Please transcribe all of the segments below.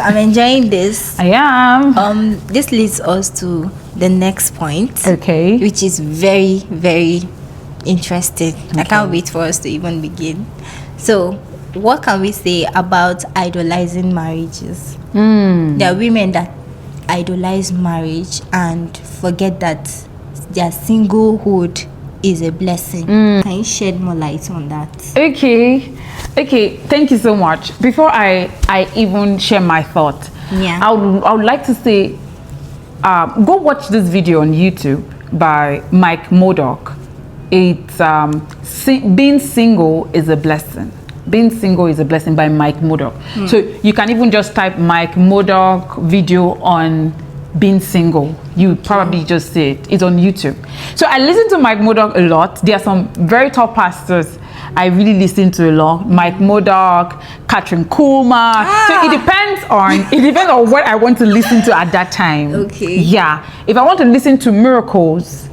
I'm enjoying this. I am. This leads us to the next point. Okay. Which is very, very interesting. Okay. I can't wait for us to even begin. So, what can we say about idolizing marriages? There are women that idolize marriage and forget that their singlehood is a blessing. Can you shed more light on that? Okay, thank you so much. Before I even share my thought, I would like to say, go watch this video on YouTube by Mike Murdock. It's Being Single is a Blessing. Being Single is a Blessing by Mike Murdock. So you can even just type Mike Murdock video on being single. You probably just see it. It's on YouTube. So I listen to Mike Murdock a lot. There are some very top pastors I really listen to a lot. Mike Murdock, Kathryn Kuhlman. So it depends on what I want to listen to at that time. Okay. Yeah. If I want to listen to miracles,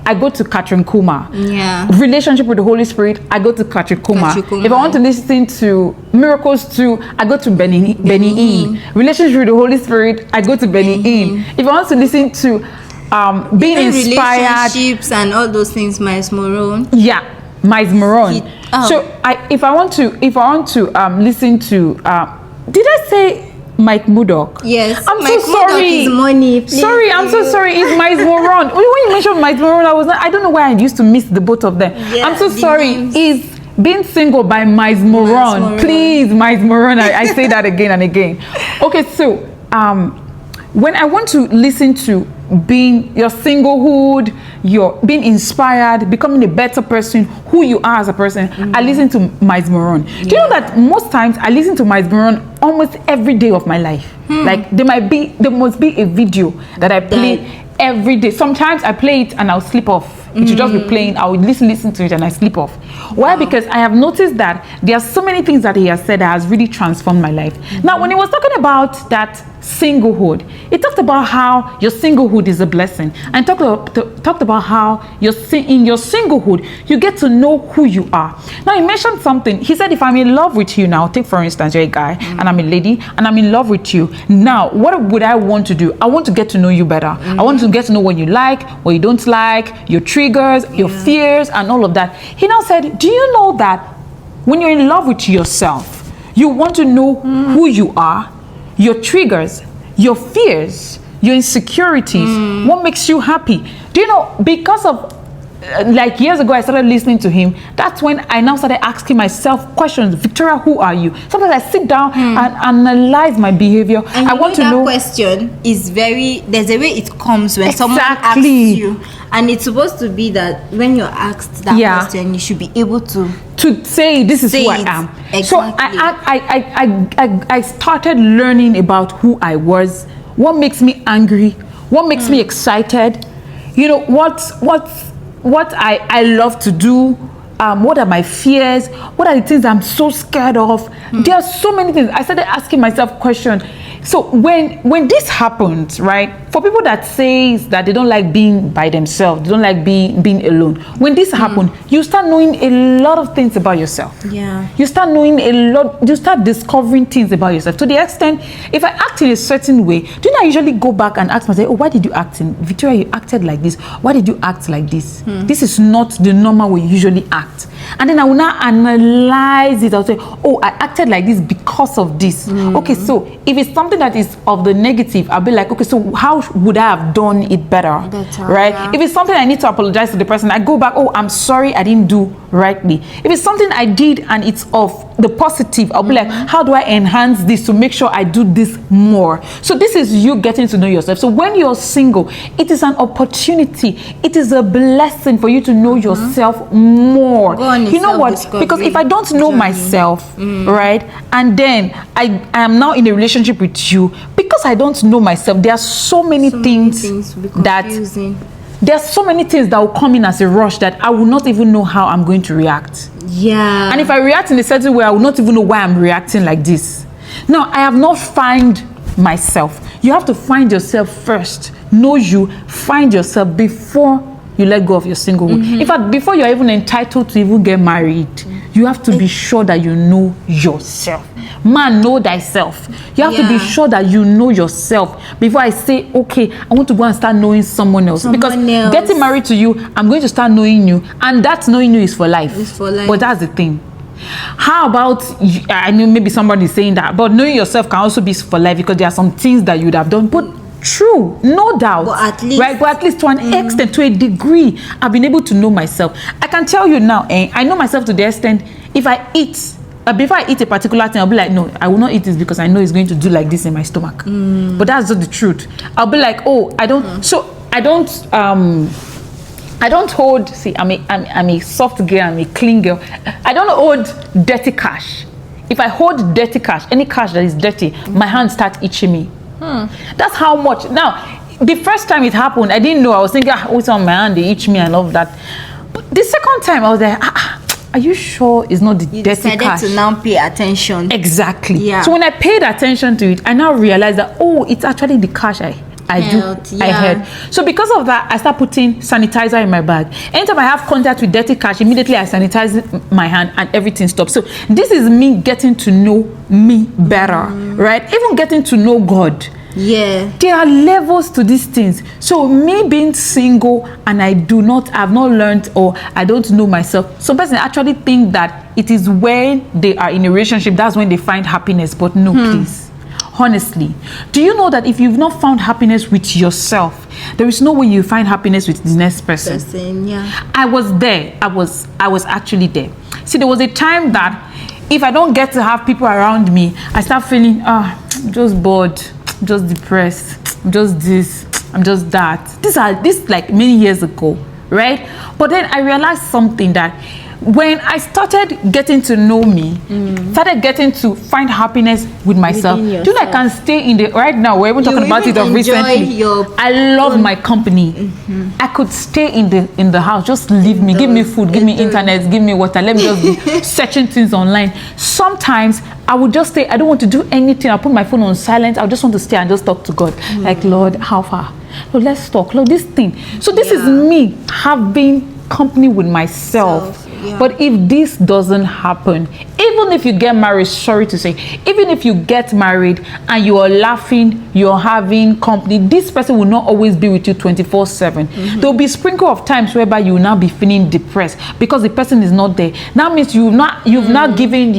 I go to Kathryn Kuhlman. Yeah. Relationship with the Holy Spirit, I go to Kathryn Kuhlman. If I want to listen to miracles too, I go to Benny E. Relationship with the Holy Spirit, I go to Benny E. If I want to listen to being inspired, relationships and all those things, Miles Morone. Yeah, Miles Morone. So if I want to listen to did I say Mike Murdock? Yes. I'm Mike so sorry. Is money. Please. Sorry, I'm so sorry. It's Miles Morone. When you mentioned Miles Morone, I don't know why I used to miss the both of them. Yeah, I'm so sorry. It's Being Single by Miles Morone. Please, Miles Morone. I say that again and again. Okay, so when I want to listen to being your singlehood, your being inspired, becoming a better person, who you are as a person, I listen to Miles Morone. Do you know that most times I listen to Miles Morone almost every day of my life? Like there must be a video that I play every day. Sometimes I play it and I'll sleep off. It will just be playing. I will listen to it and I sleep off. Why? Because I have noticed that there are so many things that he has said that has really transformed my life. Now, when he was talking about that singlehood, he talked about how your singlehood is a blessing, and talked about how in your singlehood you get to know who you are. Now, he mentioned something. He said, if I'm in love with you now, take for instance, you're a guy and I'm a lady and I'm in love with you. Now, what would I want to do? I want to get to know you better. I want to get to know what you like, what you don't like, your triggers, your fears, and all of that. He now said, do you know that when you're in love with yourself, you want to know who you are, your triggers, your fears, your insecurities, what makes you happy? Do you know, because of like years ago I started listening to him, that's when I now started asking myself questions. Victoria, who are you? Sometimes I sit down and analyze my behavior. And I want to know. That question is there's a way it comes when someone asks you, and it's supposed to be that when you're asked that question, you should be able to say this is who I am. Exactly. So I started learning about who I was, what makes me angry, what makes me excited, you know, what I love to do, what are my fears, what are the things I'm so scared of. There are so many things. I started asking myself questions. So when this happens, right, for people that says that they don't like being by themselves, they don't like being alone, when this happens, you start knowing a lot of things about yourself. You start knowing you start discovering things about yourself, to the extent, if I act in a certain way, do you know, I usually go back and ask myself, oh, why did you act Victoria, you acted like this, why did you act like this? This is not the normal way you usually act. And then I will now analyze it. I'll say, oh, I acted like this because of this. Okay, so if it's something that is of the negative, I'll be like, okay, so how would I have done it better? Right? If it's something I need to apologize to the person, I go back, oh, I'm sorry I didn't do rightly. If it's something I did and it's of the positive, I'll be like, how do I enhance this to make sure I do this more? So this is you getting to know yourself. So when you're single, it is an opportunity. It is a blessing for you to know yourself more. You know what? Because if I don't know myself, right, and then I am now in a relationship with you, because I don't know myself, there are so many things that will come in as a rush that I will not even know how I'm going to react. And if I react in a certain way, I will not even know why I'm reacting like this. Now, I have not found myself. You have to find yourself first. Know you, find yourself before you let go of your singlehood. In fact, before you're even entitled to even get married, you have to be sure that you know yourself. Man, know thyself. You have to be sure that you know yourself before I say, okay, I want to go and start knowing someone else. Because getting married to you, I'm going to start knowing you, and that knowing you is for life. It's for life. But that's the thing. How about, I know maybe somebody is saying that, but knowing yourself can also be for life, because there are some things that you would have done. But true, no doubt. But at least, right? But at least to an extent, to a degree, I've been able to know myself. I can tell you now, I know myself to the extent, if I eat, before I eat a particular thing, I'll be like, no, I will not eat this because I know it's going to do like this in my stomach. But that's just the truth. I'll be like, oh, I don't. So I don't hold. See, I'm a soft girl. I'm a clean girl. I don't hold dirty cash. If I hold dirty cash, any cash that is dirty, my hands start itching me. That's how much. Now, the first time it happened, I didn't know. I was thinking, what's on my hand? They itch me and all of that. But the second time, I was like, are you sure it's not the dirty cash? To now pay attention. Exactly. Yeah. So when I paid attention to it, I now realized that, oh, it's actually the cash I had. So because of that, I start putting sanitizer in my bag. Anytime I have contact with dirty cash, immediately I sanitize my hand and everything stops. So this is me getting to know me better, right? Even getting to know God. Yeah. There are levels to these things. So me being single and I've not learned, or I don't know myself. Some person actually think that it is when they are in a relationship, that's when they find happiness. But no, please. Honestly, do you know that if you've not found happiness with yourself, there is no way you find happiness with the next person? Yeah. I was there. I was actually there. See, there was a time that if I don't get to have people around me, I start feeling, I'm just bored, I'm just depressed, I'm just this, I'm just that. This like many years ago, right? But then I realized something, that when I started getting to know me, started getting to find happiness with myself. Do you know I can stay in the, right now, we're even talking about it of recently. I love my company. I could stay in the house, just leave me, give me food, give me internet, give me water, let me just be searching things online. Sometimes I would just stay, I don't want to do anything. I'll put my phone on silent. I just want to stay and just talk to God. Like, Lord, how far? Lord, let's talk. Lord, this thing. So this is me having company with myself. But if this doesn't happen, even if you get married, sorry to say, even if you get married and you are laughing, you're having company, this person will not always be with you 24/7. There'll be a sprinkle of times whereby you will now be feeling depressed because the person is not there. That means you've not given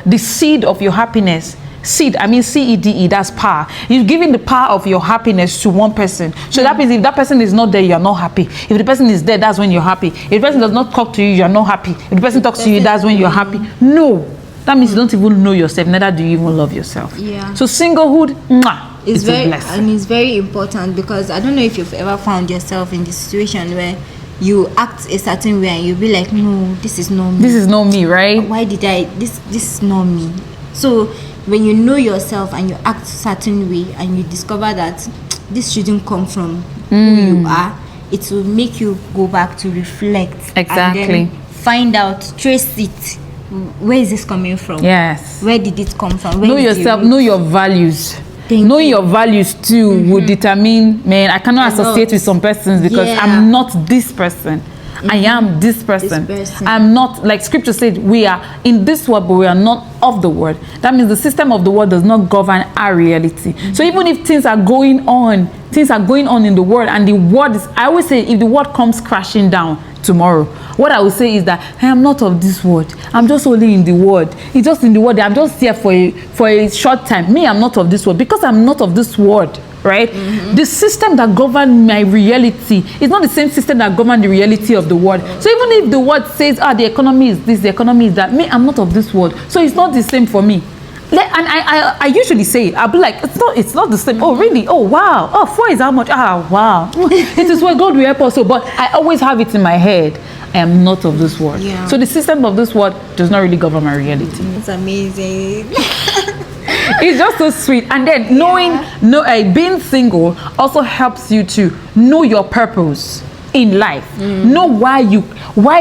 the seed of your happiness. Seed, I mean CEDE, that's power. You've given the power of your happiness to one person. So that means if that person is not there, you're not happy. If the person is there, that's when you're happy. If the person does not talk to you, you're not happy. If the person talks to you, that's when you're happy. No, that means you don't even know yourself, neither do you even love yourself. Yeah. So singlehood, it's very, a blessing. and it's very important, because I don't know if you've ever found yourself in this situation where you act a certain way and you'll be like, no, this is not me. This is not me, right? Why did this is not me. So when you know yourself and you act a certain way and you discover that this shouldn't come from who you are, it will make you go back to reflect. Exactly. And then find out, trace it. Where is this coming from? Yes. Where did it come from? Know yourself, know your values. Knowing your values too would determine, man, I cannot associate with some persons because I'm not this person. I am this person. I'm not, like scripture said, we are in this world, but we are not of the world. That means the system of the world does not govern our reality. So even if things are going on in the world, and the world is, I always say, if the world comes crashing down tomorrow, what I will say is that I am not of this world. I'm just only in the world. It's just in the world. I'm just here for a short time. Me, I'm not of this world. Because I'm not of this world, right? The system that governs my reality is not the same system that governs the reality of the world. So even if the world says, the economy is this, the economy is that, me, I'm not of this world. So it's not the same for me. And I usually say, I'll be like, it's not the same. Oh, really? Oh, wow. Oh, 4 is how much? Wow. It is where God will help us. But I always have it in my head, I am not of this world. Yeah. So the system of this world does not really govern my reality. It's amazing. It's just so sweet. And then being single also helps you to know your purpose in life. Know why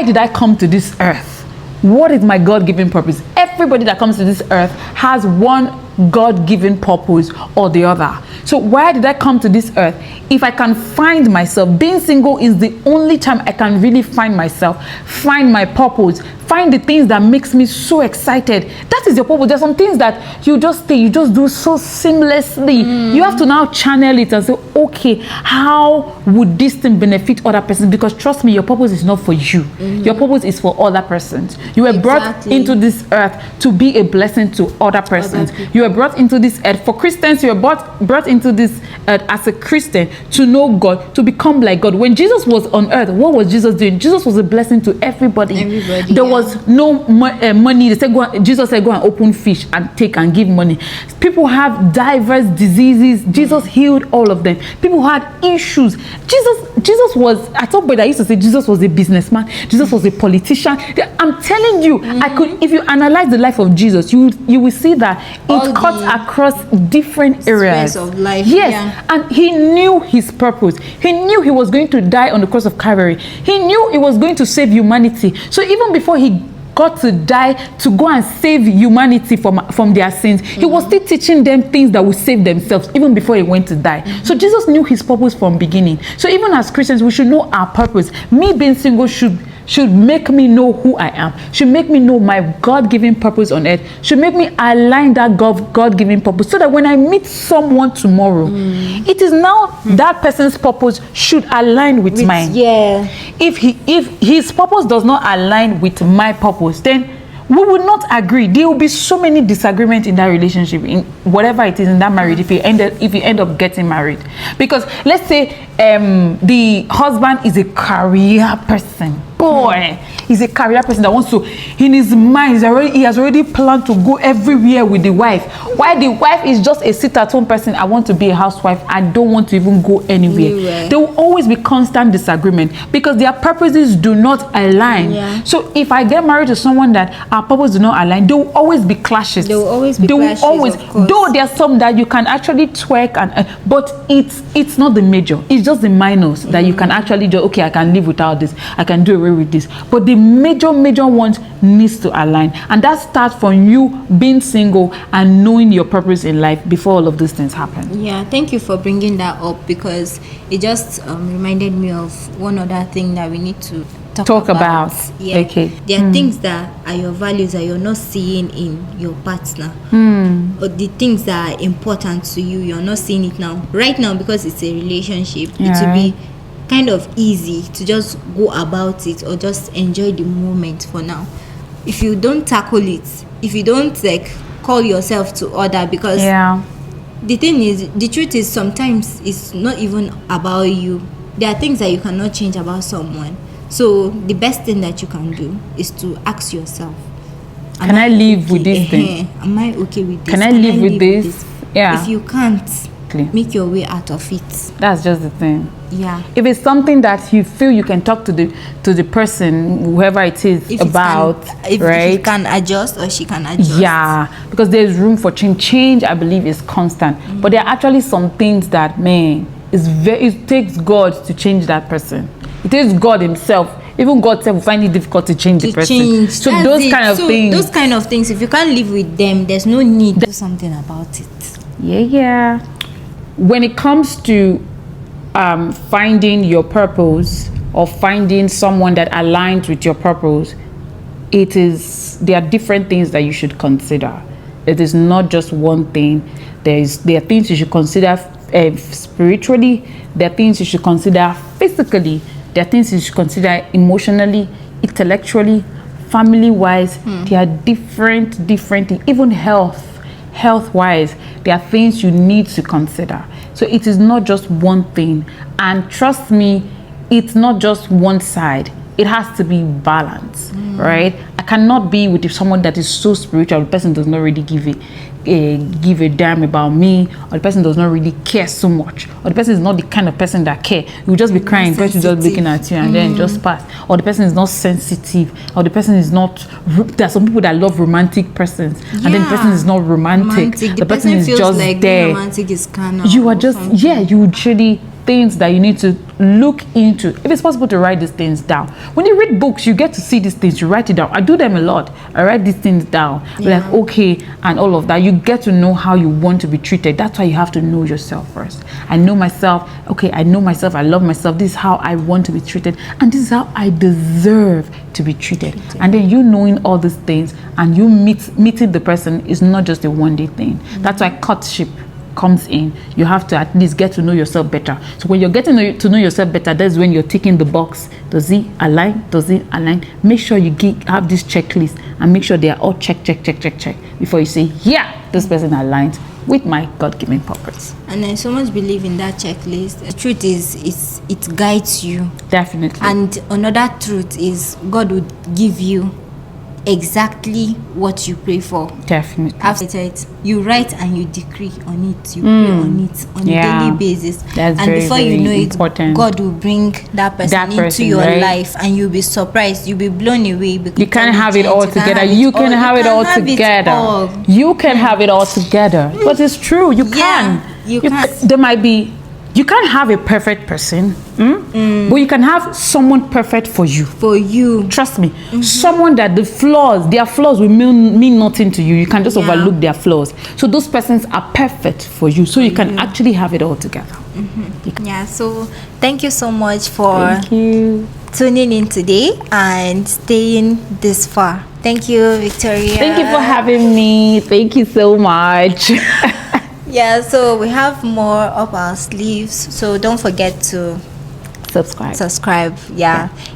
did I come to this earth? What is my God-given purpose? Everybody that comes to this earth has one God-given purpose or the other. So why did I come to this earth? If I can find myself, being single is the only time I can really find myself, find my purpose, find the things that makes me so excited. That is your purpose. There's some things that you just do so seamlessly. You have to now channel it and say, okay, how would this thing benefit other persons? Because trust me, your purpose is not for you. Your purpose is for other persons. You were brought into this earth to be a blessing to other persons. You were brought into this earth. For Christians, you were brought into this earth as a Christian to know God, to become like God. When Jesus was on earth, what was Jesus doing? Jesus was a blessing to everybody. There was no money. They said, Jesus said, go and open fish and take and give money. People have diverse diseases. Jesus healed all of them. People had issues. Jesus was, at some point I used to say Jesus was a businessman. Jesus was a politician. I'm telling you, if you analyze the life of Jesus, you will see that it cuts across different areas of life. Yes, and he knew his purpose. He knew he was going to die on the cross of Calvary. He knew he was going to save humanity. So even before he got to die to go and save humanity from their sins, he was still teaching them things that would save themselves even before he went to die. So Jesus knew his purpose from beginning. So even as Christians, we should know our purpose. Me being single should make me know who I am, should make me know my God-given purpose on earth, should make me align that God-given purpose, so that when I meet someone tomorrow, it is now that person's purpose should align with mine. If his purpose does not align with my purpose, then we will not agree. There will be so many disagreements in that relationship, in whatever it is, in that marriage, if you end up getting married. Because let's say the husband is a career person. Boy, he's a career person that wants to, in his mind, he has already planned to go everywhere with the wife. While the wife is just a sit-at-home person, I want to be a housewife. I don't want to even go anywhere. There will always be constant disagreement because their purposes do not align. So if I get married to someone that our purposes do not align, there will always be clashes. There will always be clashes, of course. Though there are some that you can actually twerk, but it's not the major. It's just the minors that you can actually do. Okay, I can live without this. I can do away with this. But the major ones needs to align, and that starts from you being single and knowing your purpose in life before all of these things happen. Thank you for bringing that up, because it just reminded me of one other thing that we need to talk about. Okay, there are things that are your values that you're not seeing in your partner, or the things that are important to you, you're not seeing it right now because it's a relationship. It will be kind of easy to just go about it or just enjoy the moment for now. If you don't tackle it, if you don't call yourself to order, because the thing is, the truth is, sometimes it's not even about you. There are things that you cannot change about someone. So the best thing that you can do is to ask yourself, can I live with this thing? Am I okay with this? Can I live with this? If you can't, make your way out of it. That's just the thing. If it's something that you feel you can talk to the person, whoever it is, if if he can adjust or she can adjust. Because there's room for change. I believe is constant. But there are actually some things that, it takes God to change that person. It takes God himself. Even God will find it difficult to change the person. So those kind of things, if you can't live with them, there's no need to do something about it. When it comes to finding your purpose or finding someone that aligns with your purpose, there are different things that you should consider. It is not just one thing. There are things you should consider spiritually. There are things you should consider physically. There are things you should consider emotionally, intellectually, family-wise. There are different things. Even health-wise, there are things you need to consider. So it is not just one thing. And trust me, it's not just one side. It has to be balanced, right? I cannot be with someone that is so spiritual. The person does not really give a damn about me, or the person does not really care so much, or the person is not the kind of person that care. You will just be crying, the person just looking at you and then just pass, or the person is not sensitive, or the person is not. There are some people that love romantic persons, and then the person is not romantic. The person is just there. Romantic is kind of. You are just you truly things that you need to look into, if it's possible to write these things down. When you read books, you get to see these things, you write it down. I do them a lot. I write these things down, like, okay, and all of that. You get to know how you want to be treated. That's why you have to know yourself first. I know myself. Okay, I know myself. I love myself. This is how I want to be treated, and this is how I deserve to be treated. And then you knowing all these things, and you meeting the person is not just a one-day thing. That's why courtship comes in. You have to at least get to know yourself better. So when you're getting to know yourself better, that's when you're ticking the box. Does he align? Does he align? Make sure you have this checklist and make sure they are all check before you say, yeah, this person aligns with my God-given purpose. And I so much believe in that checklist. The truth is it guides you. Definitely. And another truth is God would give you exactly what you pray for. Definitely. After it, you write and you decree on it. You pray on it on a daily basis. That's and very, before very you know important. it, God will bring that person into your life, and you'll be surprised. You'll be blown away. Because you can't have it all together. You can have it all together. You can have it all together. But it's true. You can. You can. There might be. You can't have a perfect person, but you can have someone perfect for you. For you. Trust me. Someone that their flaws will mean nothing to you. You can just overlook their flaws. So those persons are perfect for you. So you can actually have it all together. Yeah, so thank you so much for tuning in today and staying this far. Thank you, Victoria. Thank you for having me. Thank you so much. Yeah, so we have more up our sleeves, so don't forget to subscribe.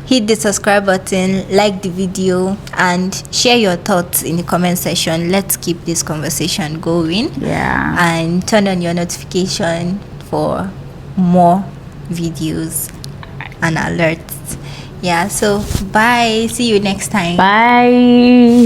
Hit the subscribe button, like the video, and share your thoughts in the comment section. Let's keep this conversation going. And turn on your notification for more videos and alerts. So bye, see you next time. Bye.